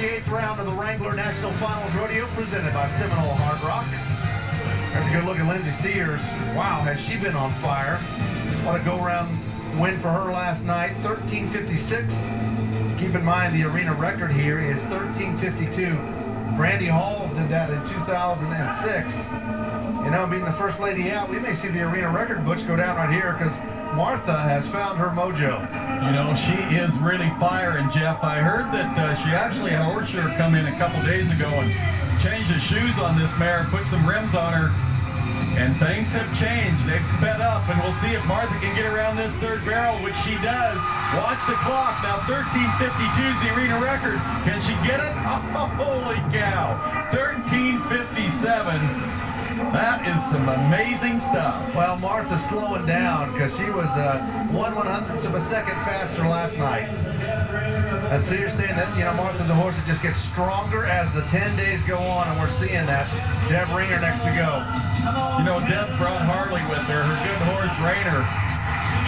28th round of the Wrangler National Finals Rodeo presented by Seminole Hard Rock. There's a good look at Lindsey Sears. Wow, has she been on fire. What a go-round win for her last night, 13:56. Keep in mind the arena record here is 13:52. Brandy Hall did that in 2006. You know, being the first lady out, we may see the arena record books go down right here because Martha has found her mojo. You know, she is really firing, Jeff. I heard that she actually had a horse shoer come in a couple days ago and change the shoes on this mare and put some rims on her, and things have changed. They've sped up, and we'll see if Martha can get around this third barrel, which she does. Watch the clock. Now 13:52 is the arena record. Can she get it? Oh, holy cow. 13:57. That is some amazing stuff. Well, Martha's slowing down because she was 1/100th of a second faster last night. I see you're saying that, you know, Martha's a horse that just gets stronger as the 10 days go on, and we're seeing that. Deb Ringer next to go. You know, Deb brought Harley with her, her good horse, Rainer.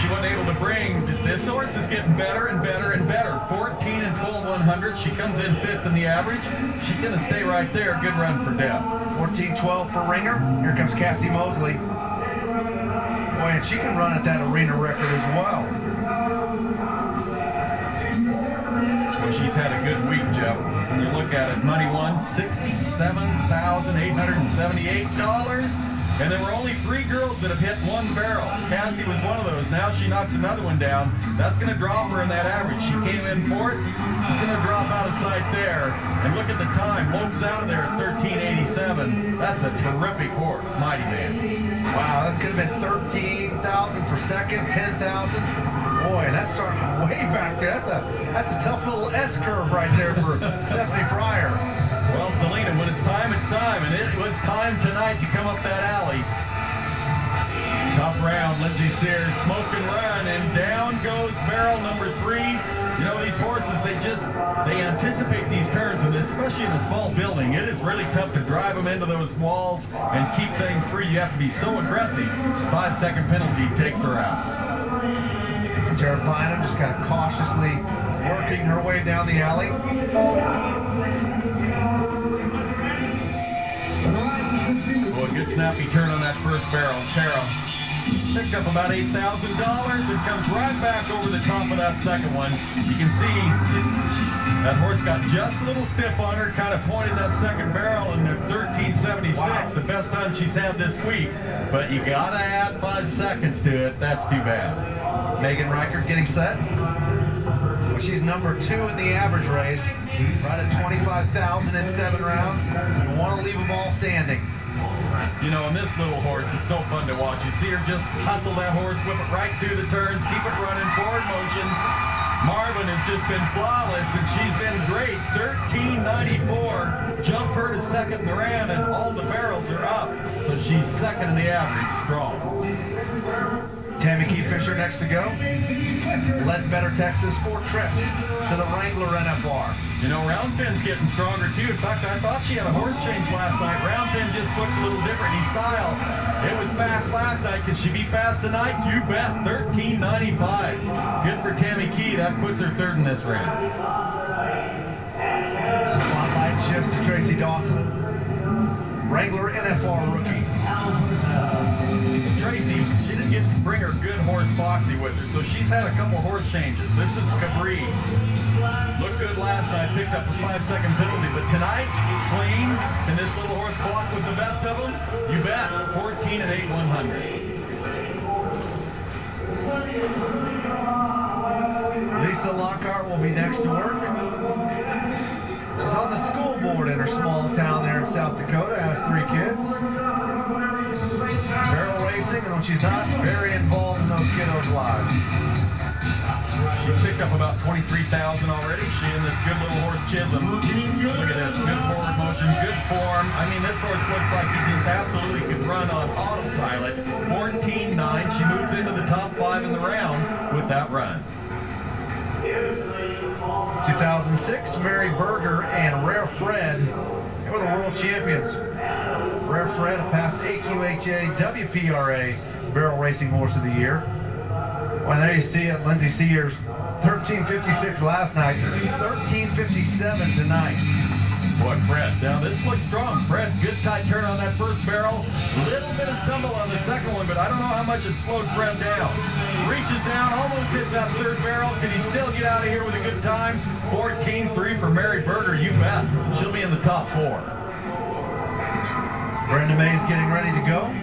She wasn't able to bring. This horse is getting better and better and better. 14 and 12/100. She comes in 5th in the average. She's going to stay right there. Good run for Deb. 14-12 for Ringer. Here comes Cassie Mosley. Boy, and she can run at that arena record as well. Well, she's had a good week, Jeff. When you look at it, money won $67,878. And there were only 3 girls that have hit 1 barrel. Cassie was one of those. Now she knocks another one down. That's going to drop her in that average. She came in 4th. She's going to drop out of sight there. And look at the time. Lopes out of there at 13:87. That's a terrific horse. Mighty man. Wow, that could have been 13,000 per second, 10,000. Boy, and that started from way back there. That's a tough little S-curve right there for Stephanie Fryer. Well, Selena, when it's time, it's time. And it was time tonight to come up that alley. Tough round, Lindsey Sears, smoke and run, and down goes barrel number 3. You know, these horses, they anticipate these turns, and especially in a small building, it is really tough to drive them into those walls and keep things free. You have to be so aggressive. 5-second penalty takes her out. Jared Bynum just kind of cautiously working her way down the alley. Boy, good snappy turn on that first barrel. Tara picked up about $8,000 and comes right back over the top of that second one. You can see that horse got just a little stiff on her, kind of pointed that second barrel in 13:76, wow. The best time she's had this week. But you gotta add 5 seconds to it. That's too bad. Megan Reichert getting set. Well, she's number 2 in the average race, right at 25,000 in 7 rounds. You want to leave them all standing. You know, and this little horse is so fun to watch. You see her just hustle that horse, whip it right through the turns, keep it running, forward motion. Marvin has just been flawless, and she's been great. 13:94. Jump her to second in the round, and all the barrels are up. So she's second in the average, strong. Tammy Keyfisher next to go. Ledbetter, Texas, 4 trips to the Wrangler NFR. You know, Roundfin's getting stronger, too. In fact, I thought she had a horse change last night. Roundfin just looked a little different in style. It was fast last night. Can she be fast tonight? You bet. 13:95. Good for Tammy Key. That puts her 3rd in this round. Spotlight shifts to Tracy Dawson. Wrangler NFR rookie. Tracy, she didn't get to bring her good horse Foxy with her, so she's had a couple horse changes. This is Cabri. Looked good last night, picked up a 5-second penalty, but tonight, clean, and this little horse clock with the best of them, you bet, 14 and 8/100. Lisa Lockhart will be next to work. She's on the school board in her small town there in South Dakota, has 3 kids. Barrel racing, and when she's not, very involved in those kiddos' lives. She's picked up about 23,000 already. She and this good little horse Chisholm. Look at this, good forward motion, good form. I mean, this horse looks like he just absolutely could run on autopilot. 14:9. She moves into the top 5 in the round with that run. 2006, Mary Berger and Rare Fred, they were the world champions. Rare Fred passed AQHA WPRA Barrel Racing Horse of the Year. Well, there you see it, Lindsey Sears 13:56 last night, 13:57 tonight. Boy, Fred, now this looks strong. Fred, good tight turn on that first barrel. Little bit of stumble on the second one, but I don't know how much it slowed Fred down. Reaches down, almost hits that third barrel. Can he still get out of here with a good time? 14-3 for Mary Berger, you bet. She'll be in the top 4. Brenda May's getting ready to go.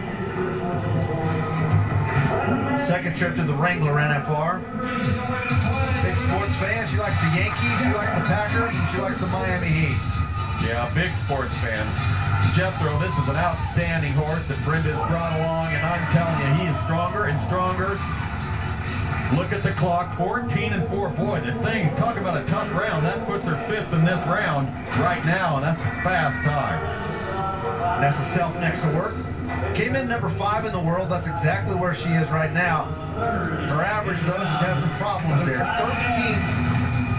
Second trip to the Wrangler NFR. Big sports fan. She likes the Yankees, she likes the Packers, and she likes the Miami Heat. Yeah, big sports fan. Jethro, this is an outstanding horse that Brenda's brought along, and I'm telling you, he is stronger and stronger. Look at the clock, 14-4. Boy, the thing, talk about a tough round. That puts her 5th in this round right now, and that's a fast time. That's a self next to work. Came in number 5 in the world. That's exactly where she is right now. Her average, though, she's had some problems there. 13th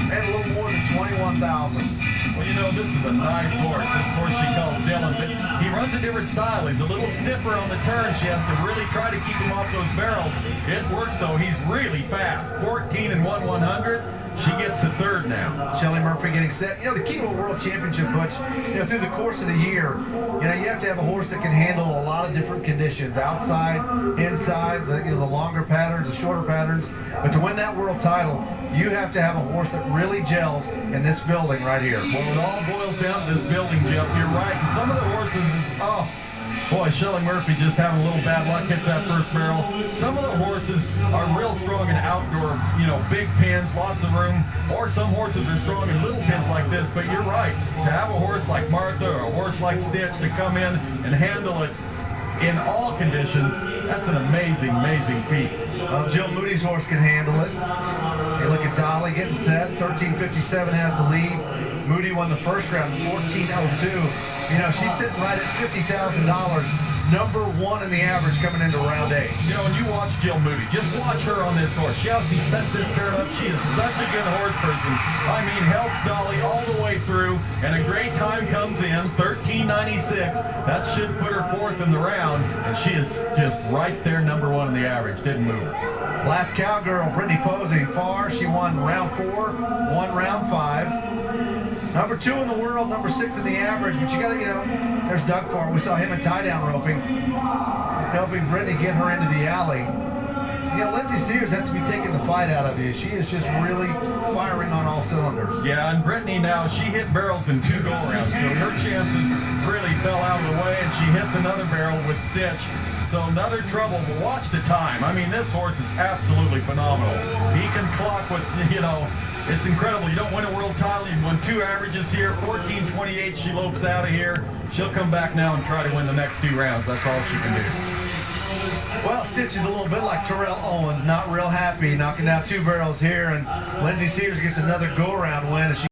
and a little more than 21,000. Well, you know, this is a nice horse. This horse she calls Dylan, but he runs a different style. He's a little stiffer on the turn. She has to really try to keep him off those barrels. It works, though. He's really fast. 14-1/100. She gets to 3rd now. Shelly Murphy getting set. You know, the key to a world championship, Butch, you know, through the course of the year, you know, you have to have a horse that can handle a lot of different conditions, outside, inside, the longer patterns, the shorter patterns. But to win that world title, you have to have a horse that really gels in this building right here. Well, it all boils down to this building, Jeff. You're right. And some of the horses is, oh, boy, Shelly Murphy just having a little bad luck, hits that first barrel. Some of the horses are real strong in outdoor, you know, big pens, lots of room, or some horses are strong in little pens like this. But you're right, to have a horse like Martha or a horse like Stitch to come in and handle it in all conditions, that's an amazing, amazing feat. Jill Moody's horse can handle it. Hey, look at Dolly getting set. 13:57 has the lead. Moody won the first round, 14:02. You know, she's sitting right at $50,000. Number 1 in the average coming into round 8. You know, when you watch Jill Moody, just watch her on this horse. See how she sets this turn up? She is such a good horse person. I mean, helps Dolly all the way through, and a great time comes in, 13:96. That should put her 4th in the round, and she is just right there, number 1 in the average. Didn't move. Last cowgirl, Brittany Posey, far. She won round 4, won round 5. Number 2 in the world, number 6 in the average, but you gotta, you know, there's Doug Farr. We saw him in tie-down roping, helping Brittany get her into the alley. You know, Lindsay Sears has to be taking the fight out of you. She is just really firing on all cylinders. Yeah, and Brittany now, she hit barrels in 2 go-arounds, so her chances really fell out of the way, and she hits another barrel with Stitch. So another trouble, but watch the time. I mean, this horse is absolutely phenomenal. He can clock with, you know, it's incredible. You don't win a world title. You won 2 averages here. 14:28. She lopes out of here. She'll come back now and try to win the next 2 rounds. That's all she can do. Well, Stitch is a little bit like Terrell Owens. Not real happy, knocking down 2 barrels here. And Lindsay Sears gets another go-around win as she